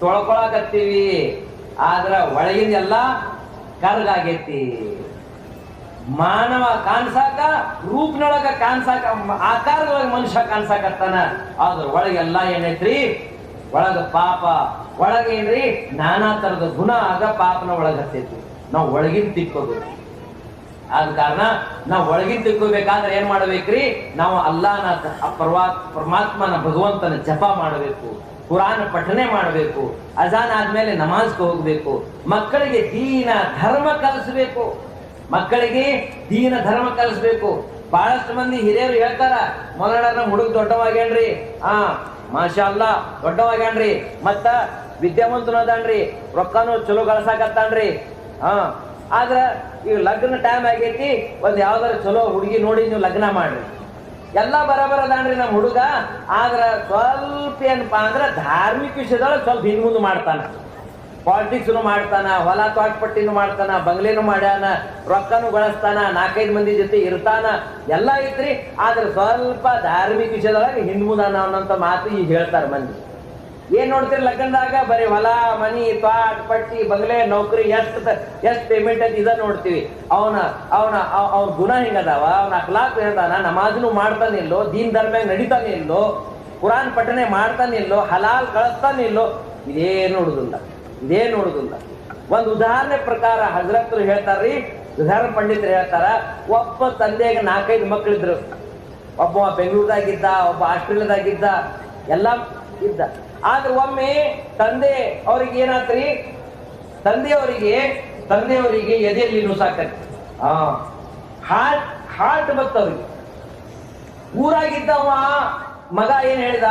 ತೊಳ್ಕೊಳಕತ್ತೀವಿ, ಆದ್ರ ಒಳಗಿನ ಎಲ್ಲ ಕರ್ಗಾಗೈತಿ. ಮಾನವ ಕಾಣ್ಸಾಕ ರೂಪ್ನೊಳಗ ಕಾಣ್ಸಾಕ, ಆಕಾರದೊಳಗ ಮನುಷ್ಯ ಕಾಣ್ಸಾಕತ್ತಾನ, ಆದ್ರ ಒಳಗೆಲ್ಲ ಏನೈತ್ರಿ ಒಳಗ ಪಾಪ. ಒಳಗೇನ್ರಿ ನಾನಾ ತರದ ಗುಣ ಆಗ ಪಾಪನ ಒಳಗತ್ತೈತಿ. ನಾವು ಒಳಗಿನ ತಿಕ್ಕೋಬೇಕು. ಆದ ಕಾರಣ ನಾವು ಒಳಗಿನ ತಿಳ್ಕೋಬೇಕಾದ್ರೆ ಏನ್ ಮಾಡ್ಬೇಕ್ರಿ? ನಾವು ಅಲ್ಲಾನ ಪರಮಾತ್ಮನ ಭಗವಂತನ ಜಪ ಮಾಡಬೇಕು, ಕುರಾನ್ ಪಠನೆ ಮಾಡಬೇಕು, ಅಜಾನ್ ಆದ್ಮೇಲೆ ನಮಾಜ್ಗೆ ಹೋಗ್ಬೇಕು, ಮಕ್ಕಳಿಗೆ ದೀನ ಧರ್ಮ ಕಲಿಸ್ಬೇಕು. ಬಹಳಷ್ಟು ಮಂದಿ ಹಿರಿಯರು ಹೇಳ್ತಾರ, ಮೊದಲ ನಮ್ ಹುಡುಗ ದೊಡ್ಡವಾಗ್ಯಾನ್ರಿ, ಮಾಷಾ ಅಲ್ಲಾ ದೊಡ್ಡವಾಗ್ಯಾನ್ರಿ, ಮತ್ತ ವಿದ್ಯಾವಂತನು ಅದಾನ್ರಿ, ರೊಕ್ಕನು ಚಲೋ ಗಳಸಾಕತ್ತಾನ್ರಿ. ಆದ್ರ ಈಗ ಲಗ್ನ ಟೈಮ್ ಆಗೈತಿ, ಒಂದ್ ಯಾವ್ದಾರ ಚಲೋ ಹುಡುಗಿ ನೋಡಿ ನೀವು ಲಗ್ನ ಮಾಡ್ರಿ. ಎಲ್ಲಾ ಬರಬರದಾನ್ರಿ ನಮ್ ಹುಡುಗ, ಆದ್ರ ಸ್ವಲ್ಪ ಏನಪ್ಪಾ ಅಂದ್ರ ಧಾರ್ಮಿಕ ವಿಷಯದೊಳಗೆ ಸ್ವಲ್ಪ ಹಿಂದ್ ಮಾಡ್ತಾನ. ಪಾಲಿಟಿಕ್ಸ್ನು ಮಾಡ್ತಾನ, ಹೊಲ ತೋಟಪಟ್ಟಿನೂ ಮಾಡ್ತಾನ, ಬಂಗ್ಲೆನೂ ಮಾಡ್ಯಾನ, ರೊಕ್ಕನು ಗಳಿಸ್ತಾನ, 4-5 ಮಂದಿ ಜೊತೆ ಇರ್ತಾನ, ಎಲ್ಲ ಐತ್ರಿ. ಆದ್ರೆ ಸ್ವಲ್ಪ ಧಾರ್ಮಿಕ ವಿಷಯದೊಳಗೆ ಹಿಂದ್ ಮುಂದಾನ ಅನ್ನೋಂಥ ಮಾತು ಈಗ ಹೇಳ್ತಾರ ಮಂದಿ. ಏನ್ ನೋಡ್ತೀರಿ ಲಗ್ನದಾಗ? ಬರೀ ಹೊಲ ಮನಿ ತೋಟ ಪಟ್ಟಿ ಬಂಗ್ಲೆ ನೌಕರಿ, ಎಷ್ಟ್ ಪೇಮೆಂಟ್ ಐತಿ ಇದ ನೋಡ್ತೀವಿ. ಅವನ ಗುಣ ಹಿಂಗದಾವ, ಅವನ ಅಖ್ಲಾಕ್ ಹೇಳ್ತಾನ, ನಮಾಜ್ನು ಮಾಡ್ತಾನಿಲ್ಲೋ, ದೀನ್ ಧರ್ಮ ನಡೀತಾನೆ ಇಲ್ಲೋ, ಕುರಾನ್ ಪಠನೆ ಮಾಡ್ತಾನಿಲ್ಲೋ, ಹಲಾಲ್ ಕಳಿಸ್ತಾನಿಲ್ಲೋ, ಇದೇ ನೋಡುದಿಲ್ಲ. ಒಂದು ಉದಾಹರಣೆ ಪ್ರಕಾರ ಹಜರತ್ರು ಹೇಳ್ತಾರ್ರಿ, ಉದಾಹರಣೆ ಪಂಡಿತರು ಹೇಳ್ತಾರ, ಒಬ್ಬ ತಂದೆಗೆ 4-5 ಮಕ್ಕಳಿದ್ರು. ಒಬ್ಬ ಬೆಂಗಳೂರದಾಗಿದ್ದ, ಒಬ್ಬ ಆಸ್ಟ್ರೇಲಿಯಾದಾಗಿದ್ದ, ಎಲ್ಲ ಇದ್ದ. ಆದ್ರೆ ಒಮ್ಮೆ ತಂದೆ ಅವ್ರಿಗೆ ಏನಾತ್ರಿ, ತಂದೆಯವರಿಗೆ ಎದೆಯಲ್ಲಿ ನುಸಾಕತಿ, ಹಾರ್ಟ್ ಬತ್ತವ್ರಿಗೆ. ಊರಾಗಿದ್ದವ ಮಗ ಏನ್ ಹೇಳಿದ,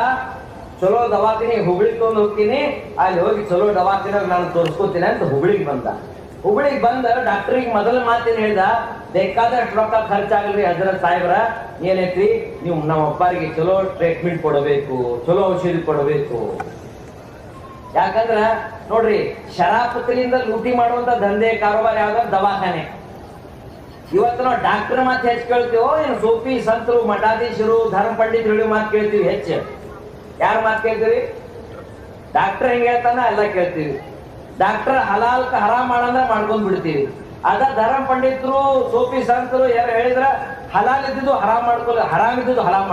ಚಲೋ ದವಾಖಾನೆ ಹುಬ್ಳಿಗೆ ತಗೊಂಡು ಹೋಗ್ತೀನಿ, ಅಲ್ಲಿ ಹೋಗಿ ಚಲೋ ದವಾಖಾನೆ ನಾನು ತೋರಿಸ್ಕೋತೀನಿ ಅಂತ ಹುಬ್ಳಿಗೆ ಬಂದ ಡಾಕ್ಟರಿಗೆ ಮೊದಲ ಮಾತೇನು ಹೇಳ್ದ, ಬೇಕಾದಷ್ಟು ರೊಕ್ಕ ಖರ್ಚಾಗಲ್ರಿ ಹಜರತ್ ಸಾಹೇಬ್ರ, ಏನೈತ್ರಿ ನೀವು ನಮ್ಮ ಅಪ್ಪರಿಗೆ ಚಲೋ ಟ್ರೀಟ್ಮೆಂಟ್ ಕೊಡಬೇಕು, ಚಲೋ ಔಷಧಿ ಕೊಡಬೇಕು. ಯಾಕಂದ್ರ ನೋಡ್ರಿ, ಶರಾಪತಿಯಿಂದ ಲೂಟಿ ಮಾಡುವಂತ ದಂಧೆ ಕಾರೋಬಾರ ಯಾವ್ದಾದ್ರು ದವಾಖಾನೆ. ಇವತ್ತು ನಾವು ಡಾಕ್ಟರ್ ಮಾತು ಹೆಚ್ಚು ಕೇಳ್ತೀವೋ ಏನು ಸೋಫಿ ಸಂತರು ಮಠಾಧೀಶರು ಧರ್ಮ ಪಂಡಿತರು ಮಾತು ಕೇಳ್ತೀವಿ ಹೆಚ್ಚು? ಯಾರ ಮಾತು ಕೇಳ್ತೀವಿ? ಡಾಕ್ಟರ್ ಹೆಂಗ್ ಹೇಳ್ತಾನ ಎಲ್ಲ ಕೇಳ್ತೀವಿ. ಡಾಕ್ಟರ್ ಹಲಾಲ್ ಹರಾಮ್ ಮಾಡಂದ್ರೆ ಮಾಡ್ಕೊಂಡ್ ಬಿಡ್ತೀವಿ. ಅದ ಧರ್ಮ ಪಂಡಿತರು ಸೋಫಿ ಸಂತರು ಯಾರು ಹೇಳಿದ್ರ ಹಲಾಲ್ ಇದ್ದಿದ್ದು ಹರಾಮ್ ಹರಾಮ್ ಇದ್ದಿದ್ದು ಹಲಾಲ್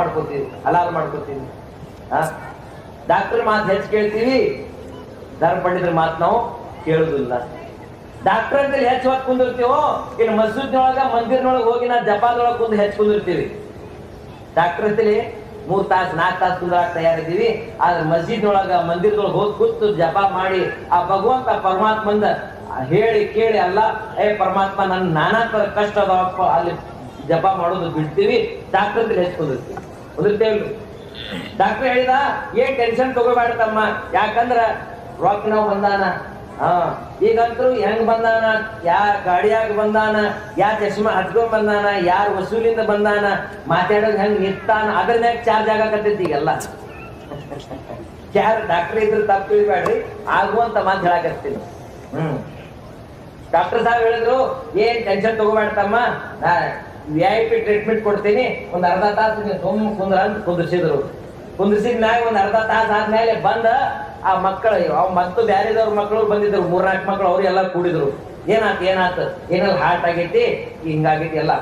ಮಾಡ್ಕೋತೀವಿ. ಡಾಕ್ಟರ್ ಮಾತು ಹೆಚ್ಚು ಕೇಳ್ತೀವಿ, ಧರ್ಮ ಪಂಡಿತರ ಮಾತು ನಾವು ಕೇಳುದಿಲ್ಲ. ಡಾಕ್ಟರ್ ಅಂತ ಹೆಚ್ಚು ಹೊತ್ತು ಕುಂದಿರ್ತೀವೋ, ಇನ್ನು ಮಸೂದ್ನೊಳಗ ಮಂದಿರ್ನೊಳಗೆ ಹೋಗಿ ನಾ ಜಪಾದೊಳಗೆ ಕುಂದು ಹೆಚ್ಚು ಕುಂದಿರ್ತೀವಿ. ಡಾಕ್ಟರ್ ಅಂತೇಳಿ 3 ತಾಸು 4 ತಾಸು ಕುಂದ್ರಾಕ್ ತಯಾರಿದ್ದೀವಿ. ಆದ್ರೆ ಮಸ್ಜಿದ್ನೊಳಗ ಮಂದಿರದೊಳಗೆ ಹೋಗಿ ಕೂತು ಜಪ ಮಾಡಿ ಆ ಭಗವಂತ ಪರಮಾತ್ಮಂದ ಹೇಳಿ ಕೇಳಿ ಅಲ್ಲ, ಪರಮಾತ್ಮ ನನ್ ನಾನಾ ತರ ಕಷ್ಟ ಅದಾವಪ್ಪ ಅಲ್ಲಿ ಜಪ ಮಾಡೋದು ಬಿಡ್ತೀವಿ. ಡಾಕ್ಟರ್ ಕುಂದಿರ್ತೇವೆ. ಡಾಕ್ಟರ್ ಹೇಳಿದ ಏನ್ ಟೆನ್ಷನ್ ತಗೋಬೇಡತಮ್ಮ, ಯಾಕಂದ್ರ ರೊಕ್ಕ ನಾವು ಬಂದಾನ. ಈಗಂತೂ ಹೆಂಗ್ ಬಂದಾನ, ಯಾರ ಗಾಡಿಯಾಗ ಬಂದಾನ, ಯಾರ ಚಶ್ಮಾ ಹಚ್ಕೊಂಡ್ ಬಂದಾನ, ಯಾರ ವಸೂಲಿಂದ ಬಂದಾನ, ಮಾತಾಡೋದು ಹೆಂಗ್ ನಿಂತಾನ, ಅದ್ರ ಮ್ಯಾಗ ಚಾರ್ಜ್ ಆಗಾಕತ್ತೈತಿ ಈಗೆಲ್ಲ. ಯಾರು ಡಾಕ್ಟರ್ ಇದ್ರ ತಪ್ಪು ತಿಳಿಬೇಡ್ರಿ, ಆಗುವಂತ ಮಾತು ಹೇಳಾಕತ್ತೀನಿ. ಡಾಕ್ಟರ್ ಸಾಹೇಬ್ ಹೇಳಿದ್ರು ಏನ್ ಟೆನ್ಷನ್ ತಗೋಬೇಡ್ತಮ್ಮ, VIP ಟ್ರೀಟ್ಮೆಂಟ್ ಕೊಡ್ತೀನಿ, ಒಂದ್ ಅರ್ಧ ತಾಸು ನೀವು ಕುಂದ್ರ ಅಂತ ಕುಂದ್ರಿಸಿದ್ರು. ಕುಂದ್ರಿಸಿದ ಮ್ಯಾಗ ಒಂದ್ ಅರ್ಧ ತಾಸು ಆದ್ಮೇಲೆ ಬಂದ ಆ ಮಕ್ಕಳು ಅವ್ ಮತ್ತು ಬ್ಯಾರೆದವ್ರ ಮಕ್ಕಳು ಬಂದಿದ್ರು, 3-4 ಮಕ್ಕಳು ಅವ್ರು ಎಲ್ಲ ಕೂಡಿದ್ರು. ಏನಾತ ಏನೆಲ್ಲ ಹಾರ್ಟ್ ಆಗೈತಿ, ಹಿಂಗಾಗೈತಿ ಎಲ್ಲ.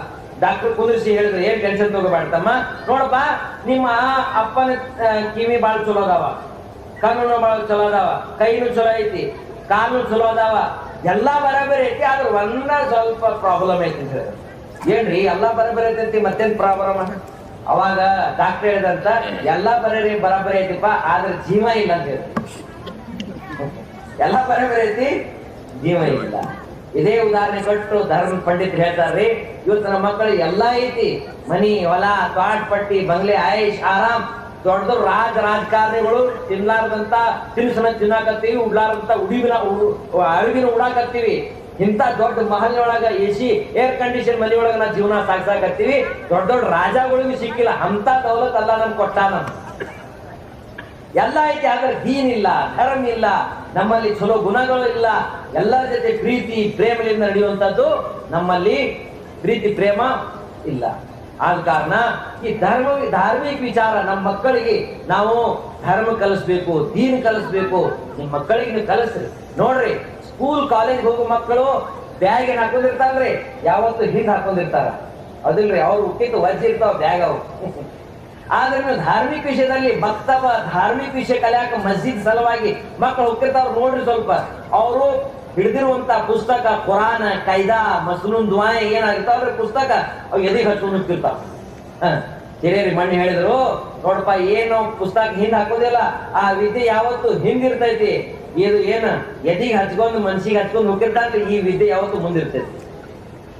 ಡಾಕ್ಟರ್ ಕುಂದ್ರಿಸಿ ಹೇಳಿದ್ರು ಏನ್ ಟೆನ್ಷನ್ ತಗೋಬೇಡ್ತಮ್ಮ, ನೋಡಪ್ಪ ನಿಮ್ಮ ಅಪ್ಪನ ಕಿವಿ ಬಾಳ ಚಲೋ ಅದಾವ, ಕಣ್ಣು ಬಾಳ ಚಲೋ ಅದಾವ, ಕೈನು ಚಲೋ ಐತಿ, ಕಾಲು ಚಲೋ ಅದಾವ, ಎಲ್ಲಾ ಬರಾಬರಿ ಐತಿ. ಆದ್ರೆ ಒಂದ ಸ್ವಲ್ಪ ಪ್ರಾಬ್ಲಮ್ ಐತಿ ಅಂತ ಹೇಳಿದ್ರು. ಏನ್ರಿ ಎಲ್ಲಾ ಬರಾಬರಿ ಐತಿ ಮತ್ತೇನ್ ಪ್ರಾಬ್ಲಮ್? ಅವಾಗ ಡಾಕ್ಟರ್ ಹೇಳಿದಂತ ಎಲ್ಲಾ ಬರಾಬರಿ ಐತಿಪ್ಪ, ಆದ್ರೆ ಜೀವ ಇಲ್ಲ ಅಂತ ಹೇಳಿ. ಎಲ್ಲಾ ಬರಾಬರಿ ಐತಿ, ಜೀವ ಇಲ್ಲ. ಇದೇ ಉದಾಹರಣೆ ಕೊಟ್ಟು ಧರ್ಮ ಪಂಡಿತರು ಹೇಳ್ತಾರ್ರಿ, ಇವತ್ತು ನಮ್ಮ ಮಕ್ಕಳು ಎಲ್ಲಾ ಐತಿ, ಮನಿ ಹೊಲ ಕಾಟ್ ಪಟ್ಟಿ ಬಂಗ್ಲೆ ಆಯುಷ್ ಆರಾಮ್, ದೊಡ್ಡ ದೊಡ್ಡ ರಾಜಕಾರಣಿಗಳು ತಿನ್ಲಾರ್ದಂತ ತಿನ್ಸನ ತಿನ್ನಾಕತ್ತೀವಿ, ಉಡ್ಲಾರ್ದಂತ ಅರಿವಿನ ಉಡಾಕತ್ತೀವಿ. ಇಂಥ ದೊಡ್ಡ ಮಹಲ್ನೊಳಗ AC ಏರ್ ಕಂಡೀಷನ್ ಮನೆ ಒಳಗ ನಾವು ಜೀವನ ಸಾಗಿಸಾಕತ್ತೀವಿ. ದೊಡ್ಡ ದೊಡ್ಡ ರಾಜಗಳಿಗೂ ಸಿಕ್ಕಿಲ್ಲ ಅಂತ ದೌಲತ್ ಅಲ್ಲ ನಮ್ ಕೊಟ್ಟಾನ. ಎಲ್ಲ ಐತಿ, ಆದ್ರೆ ದೀನ್ ಇಲ್ಲ, ಧರ್ಮ ಇಲ್ಲ, ನಮ್ಮಲ್ಲಿ ಚಲೋ ಗುಣಗಳು ಇಲ್ಲ. ಎಲ್ಲರ ಜೊತೆ ಪ್ರೀತಿ ಪ್ರೇಮದಿಂದ ನಡೆಯುವಂತದ್ದು ನಮ್ಮಲ್ಲಿ ಪ್ರೀತಿ ಪ್ರೇಮ ಇಲ್ಲ. ಆದ ಕಾರಣ ಈ ಧಾರ್ಮಿಕ ವಿಚಾರ ನಮ್ಮ ಮಕ್ಕಳಿಗೆ ನಾವು ಧರ್ಮ ಕಲಿಸ್ಬೇಕು, ದೀನ್ ಕಲಿಸ್ಬೇಕು. ನಿಮ್ ಮಕ್ಕಳಿಗೆ ನೀವು ಕಲಿಸ್ರಿ. ನೋಡ್ರಿ, ಸ್ಕೂಲ್ ಕಾಲೇಜ್ ಹೋಗೋ ಮಕ್ಕಳು ಬ್ಯಾಗ್ ಏನ್ ಹಾಕೊಂಡಿರ್ತಾರ್ರಿ, ಯಾವತ್ತು ಹಿಂದ್ ಹಾಕೊಂಡಿರ್ತಾರ, ಅದಿಲ್ರಿ ಅವ್ರು ಹುಟ್ಟಿದ್ದು ವಜ್ಜೆ ಇರ್ತಾವ ಬ್ಯಾಗ್ ಅವು. ಆದ್ರೆ ನೀವು ಧಾರ್ಮಿಕ ವಿಷಯದಲ್ಲಿ ಧಾರ್ಮಿಕ ವಿಷಯ ಕಲಿಯಾಕ ಮಸ್ಜಿದ್ ಸಲುವಾಗಿ ಮಕ್ಕಳು ಹೋಗ್ತಿರ್ತಾವ ನೋಡ್ರಿ. ಸ್ವಲ್ಪ ಅವರು ಹಿಡಿದಿರುವಂತ ಪುಸ್ತಕ ಕುರಾನ್, ಕೈದಾ, ಮಸ್ನೂನ್ ದುಆಯ್ ಏನಾಗಿರ್ತಾವ್ರಿ ಪುಸ್ತಕ, ಅವ್ ಎದಿಗೆ ಹಚ್ಕೊಂಡು ಹೋಗ್ತಿರ್ತಾವ. ಹಿರಿಯರಿ ಮಣ್ಣು ಹೇಳಿದ್ರು, ನೋಡಪ್ಪ ಏನು ಪುಸ್ತಕ ಹಿಂದ್ ಹಾಕೋದಿಲ್ಲ, ಆ ವಿದ್ಯೆ ಯಾವತ್ತು ಹಿಂದಿರ್ತೈತಿ. ಇದು ಏನ ಎದಿಗೆ ಹಚ್ಕೊಂಡು ಮನ್ಸಿಗೆ ಹಚ್ಕೊಂಡು ಹೋಗಿರ್ತಾನ್ರಿ, ಈ ವಿದ್ಯೆ ಯಾವತ್ತು ಮುಂದಿರ್ತೈತಿ,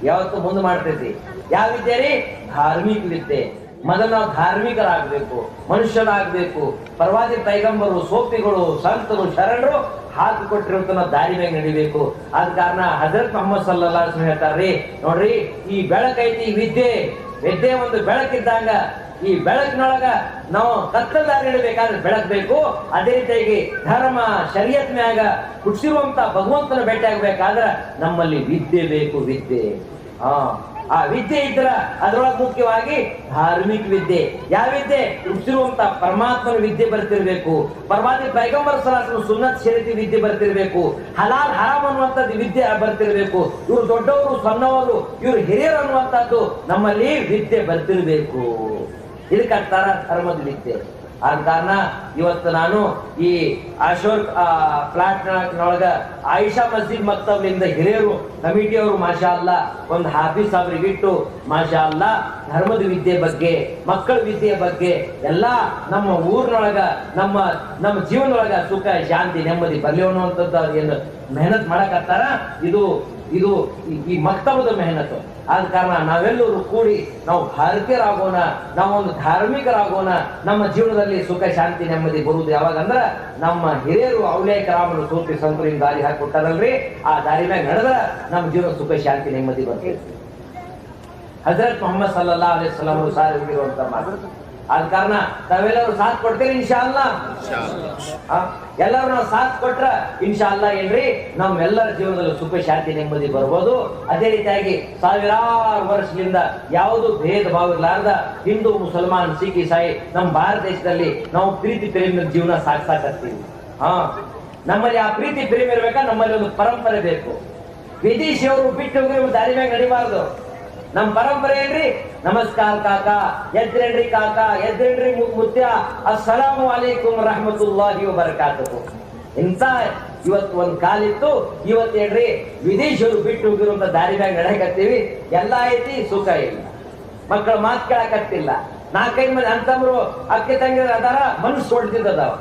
ಯಾವತ್ತು ಮುಂದೆ ಮಾಡ್ತೈತಿ. ಯಾವ ವಿದ್ಯೆ ರೀ? ಧಾರ್ಮಿಕ ವಿದ್ಯೆ. ಮೊದಲು ನಾವು ಧಾರ್ಮಿಕರಾಗಬೇಕು, ಮನುಷ್ಯರಾಗಬೇಕು. ಪ್ರವಾದಿ ಪೈಗಂಬರು, ಸೋಫಿಗಳು, ಸಂತರು, ಶರಣರು ಹಾಕಿಕೊಟ್ಟಿರುವಂತ ನಾವು ದಾರಿ ಮೇಲೆ ನಡಿಬೇಕು. ಆದ ಕಾರಣ ಹಜರತ್ ಮೊಹಮ್ಮದ್ ಸಲ್ಲಲ್ಲಾಹು ಅಲೈಹಿ ವಸಲ್ಲಂ ಹೇಳ್ತಾರ್ರಿ, ನೋಡ್ರಿ ಈ ಬೆಳಕೈತಿ, ವಿದ್ಯೆ ಒಂದು ಬೆಳಕಿದ್ದಂಗ. ಈ ಬೆಳಕಿನೊಳಗ ನಾವು ಕತ್ತಲದಾರಿ ಇಡಬೇಕಾದ್ರೆ ಬೆಳಕ್ ಬೇಕು. ಅದೇ ರೀತಿಯಾಗಿ ಧರ್ಮ ಶರೀಯತ್ ಮ್ಯಾಗ ಹುಟ್ಟಿರುವಂತ ಭಗವಂತನ ಭೇಟಿ ಆಗ್ಬೇಕಾದ್ರ ನಮ್ಮಲ್ಲಿ ವಿದ್ಯೆ ಬೇಕು. ವಿದ್ಯೆ ಆ ವಿದ್ಯೆ ಇದ್ರ ಅದ್ರೊಳಗೆ ಮುಖ್ಯವಾಗಿ ಧಾರ್ಮಿಕ ವಿದ್ಯೆ. ಯಾವ ವಿದ್ಯೆ? ಹುಟ್ಟಿರುವಂತ ಪರಮಾತ್ಮನ ವಿದ್ಯೆ ಬರ್ತಿರ್ಬೇಕು. ಪ್ರವಾದಿ ಪೈಗಂಬರ್ ಸಲಾಸನ ಸುನ್ನತ್ ಶರೀತಿ ವಿದ್ಯೆ ಬರ್ತಿರ್ಬೇಕು. ಹಲಾಲ್ ಹರಾಮ್ ಅನ್ನುವಂಥದ್ದು ವಿದ್ಯೆ ಬರ್ತಿರ್ಬೇಕು. ಇವ್ರು ದೊಡ್ಡವರು, ಸಣ್ಣವರು, ಇವ್ರು ಹಿರಿಯರು ಅನ್ನುವಂಥದ್ದು ನಮ್ಮಲ್ಲಿ ವಿದ್ಯೆ ಬರ್ತಿರ್ಬೇಕು. ಇದಕ್ಕಂತಾರ ಧರ್ಮದ ವಿದ್ಯೆ. ಆದ ಕಾರಣ ಇವತ್ತು ನಾನು ಈ ಅಶೋಕ್ ಫ್ಲಾಟ್ ನೊಳಗ ಆಯಿಷಾ ಮಸ್ಜಿದ್ ಮಕ್ತಬ್ಲಿಂದ ಹಿರಿಯರು ಕಮಿಟಿಯವರು ಮಾಷಾ ಅಲ್ಲಾ ಒಂದು ಹಾಫೀಸ್ ಅವ್ರಿಗಿಟ್ಟು ಮಾಷಾ ಅಲ್ಲಾ ಧರ್ಮದ ವಿದ್ಯೆ ಬಗ್ಗೆ, ಮಕ್ಕಳ ವಿದ್ಯೆ ಬಗ್ಗೆ ಎಲ್ಲಾ ನಮ್ಮ ಊರಿನೊಳಗ ನಮ್ಮ ಜೀವನದೊಳಗ ಸುಖ ಶಾಂತಿ ನೆಮ್ಮದಿ ಬರ್ಲಿ ಅನ್ನುವಂಥದ್ದು ಏನು ಮೆಹನತ್ ಮಾಡಕತ್ತಾರ. ಇದು ಈ ಮಕ್ತಬದ ಮೆಹನತ್ತು. ಆದ ಕಾರಣ ನಾವೆಲ್ಲರೂ ಕೂಡಿ ನಾವು ಭಾರತೀಯರಾಗೋಣ, ನಾವೊಂದು ಧಾರ್ಮಿಕರಾಗೋಣ. ನಮ್ಮ ಜೀವನದಲ್ಲಿ ಸುಖ ಶಾಂತಿ ನೆಮ್ಮದಿ ಬರುವುದು ಯಾವಾಗಂದ್ರ ನಮ್ಮ ಹಿರಿಯರು ಔಲಿಯಾ ಕರಾಮರು ಸೂಫಿ ಸಂತರು ದಾರಿ ಹಾಕೊಟ್ಟಾರಲ್ರಿ, ಆ ದಾರಿ ಮ್ಯಾಗ ನಡೆದ್ರ ನಮ್ಮ ಜೀವನ ಸುಖ ಶಾಂತಿ ನೆಮ್ಮದಿ ಬರ್ತೈತಿ. ಹಜರತ್ ಮೊಹಮ್ಮದ್ ಸಲ್ಲಲ್ಲಾಹು ಅಲೈಹಿ ವಸಲ್ಲಂ ಅವರು ಸಾರಿರುವಂತ ಮಾತು. ಆದ ಕಾರಣ ನಾವೆಲ್ಲರೂ ಸಾಥ್ ಕೊಡ್ತೇವೆ ಇನ್ಶಾ ಅಲ್ಲಾ. ಎಲ್ಲರೂ ನಾವು ಸಾಥ್ ಕೊಟ್ರ ಇನ್ಶಾ ಅಲ್ಲಾ ಏನ್ರಿ ನಮ್ಮೆಲ್ಲರ ಜೀವನದಲ್ಲಿ ಸುಖ ಶಾಂತಿ ನೆಮ್ಮದಿ ಬರ್ಬೋದು. ಅದೇ ರೀತಿಯಾಗಿ ಸಾವಿರಾರು ವರ್ಷದಿಂದ ಯಾವುದು ಭೇದ ಭಾವ ಇರ್ಲಾರ್ದ ಹಿಂದೂ, ಮುಸಲ್ಮಾನ್, ಸಿಖ್, ಇಸಾಯಿ ನಮ್ಮ ಭಾರತ ದೇಶದಲ್ಲಿ ನಾವು ಪ್ರೀತಿ ಪ್ರೇಮ ಜೀವನ ಸಾಗಿಸಾಕತ್ತೀವಿ. ನಮ್ಮಲ್ಲಿ ಆ ಪ್ರೀತಿ ಪ್ರೇಮ ಇರ್ಬೇಕಾ, ನಮ್ಮಲ್ಲಿ ಒಂದು ಪರಂಪರೆ ಬೇಕು. ವಿದೇಶಿಯವರು ಬಿಟ್ಟು ಹೋಗಿ ದಾರಿ ಮ್ಯಾಗ ನಡಿಬಾರ್ದು. ನಮ್ ಪರಂಪರೆ ಏನ್ರಿ? ನಮಸ್ಕಾರ ಕಾಕ, ಎದ್ರೇನ್ರಿ ಕಾಕ, ಎದ್ರೇನ್ರಿ ಮುತ್ಯ, ಅಸ್ಸಲಾಮು ಅಲೈಕುಂ ರಹಮತುಲ್ಲಾಹಿ ವ ಬರಕಾತುಹು. ಇಂತ ಇವತ್ತು ಒಂದ್ ಕಾಲಿತ್ತು. ಇವತ್ತೇನ್ರಿ ವಿದೇಶಿಯವರು ಬಿಟ್ಟು ಹೋಗಿರುವಂತ ದಾರಿ ಮ್ಯಾಗ ನಡೆಯಕತ್ತೀವಿ. ಎಲ್ಲ ಐತಿ, ಸುಖ ಇಲ್ಲ. ಮಕ್ಕಳ ಮಾತು ಕೇಳಕತ್ತಿಲ್ಲ. ನಾಲ್ಕೈದು ಮಂದಿ ಅಂತಂದ್ರು ಅಕ್ಕೆ ತಂಗಿರ ಅದಾರ ಮನಸ್ಸು ಹೊಡ್ತಿದ್ದದಾವ.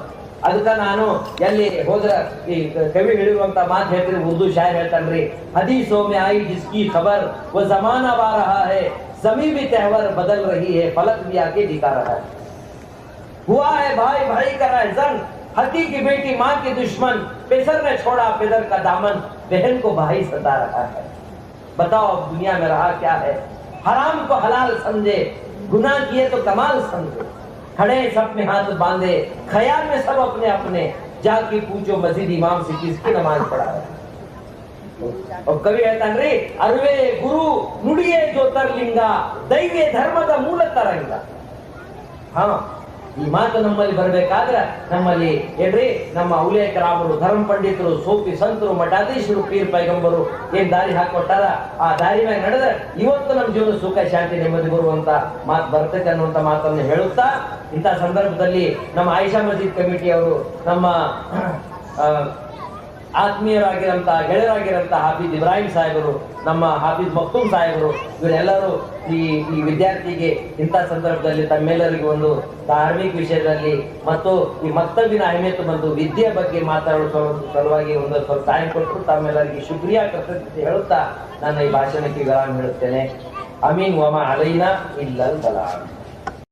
ಅದಕ್ಕ ನಾನು ಎಲ್ಲಿ ಹೋದ್ರ ಈ ಕವಿ ಹೇಳಿರುವಂತ ಮಾತು ಹೇಳ್ತೀನಿ, ಉರ್ದು ಶಾಯರ್ ಹೇಳ್ತಾನ್ರಿ, ಹದೀಸೋ ಮೇ ಆಯಿ ಜಿಸ್ಕಿ ಖಬರ್ वो जमाना आ रहा है ज़मीं भी तेवर बदल रही है फलक भी आके दिखा रहा है हुआ है भाई भाई का रहज़न हती की बेटी माँ की दुश्मन पेसर ने छोड़ा पेदर का दामन बहन को भाई सता रहा है। बताओ अब दुनिया में रहा क्या है, हराम को हलाल समझे गुनाह किए तो कमाल समझे खड़े सब में हाथ बांधे ख्याल में सब अपने अपने जाके पूछो मस्जिद इमाम से किसकी नमाज पढ़ा है। और कवि ಹೇಳ್ತಾನ್ರಿ, ಅರುವೆ ಗುರು ನುಡಿಯೇ ಜ್ಯೋತಿರ್ಲಿಂಗ ದೈವೇ ಧರ್ಮದ ಮೂಲ ತರಂಗ. ಹಾ, ಈ ಮಾತು ನಮ್ಮಲ್ಲಿ ಬರ್ಬೇಕಾದ್ರೆ ನಮ್ಮಲ್ಲಿ ಏನ್ರಿ ನಮ್ಮ ಔಲೇಕರಾಮರು, ಧರ್ಮ ಪಂಡಿತರು, ಸೋಫಿ ಸಂತರು, ಮಠಾಧೀಶರು, ಪೀರ್ ಪೈಗಂಬರು ಏನ್ ದಾರಿ ಹಾಕೊಟ್ಟಾರ ಆ ದಾರಿ ಮ್ಯಾಗ ನಡೆದ್ರೆ ಇವತ್ತು ನಮ್ಮ ಜೀವನ ಸುಖ ಶಾಂತಿ ನೆಮ್ಮದಿ ಬರುವಂತ ಮಾತು ಬರ್ತೈತೆ ಅನ್ನುವಂತ ಮಾತನ್ನು ಹೇಳುತ್ತಾ, ಇಂಥ ಸಂದರ್ಭದಲ್ಲಿ ನಮ್ಮ ಆಯಿಷಾ ಮಸ್ಜಿದ್ ಕಮಿಟಿ ಅವರು, ನಮ್ಮ ಆತ್ಮೀಯರಾಗಿರಂತ ಗೆಳೆಯರಾಗಿರಂತ ಹಾಫೀಜ್ ಇಬ್ರಾಹಿಂ ಸಾಹೇಬರು, ನಮ್ಮ ಹಾಫೀಜ್ ಮಕ್ತೂಮ್ ಸಾಹೇಬರು, ಇವರೆಲ್ಲರೂ ಈ ವಿದ್ಯಾರ್ಥಿಗೆ ಇಂಥ ಸಂದರ್ಭದಲ್ಲಿ ತಮ್ಮೆಲ್ಲರಿಗೂ ಒಂದು ಧಾರ್ಮಿಕ ವಿಷಯದಲ್ಲಿ ಮತ್ತು ಈ ಮಕ್ತಬಿನ ಅಹಮಿಯತ್ ಬಂದು ವಿದ್ಯೆ ಬಗ್ಗೆ ಮಾತಾಡೋ ಸಲುವಾಗಿ ಒಂದು ಸ್ವಲ್ಪ ಟೈಮ್ ಕೊಟ್ಟು ತಮ್ಮೆಲ್ಲರಿಗೆ ಶುಕ್ರಿಯಾ ಕೃತಜ್ಞತೆ ಹೇಳುತ್ತಾ ನನ್ನ ಈ ಭಾಷಣಕ್ಕೆ ವಿರಾಮ ಹೇಳುತ್ತೇನೆ. ಅಮೀನ್ ವಮ ಅಲೈನಾ ಇಲ್ಲಲ್ ಬಲಾಗ್.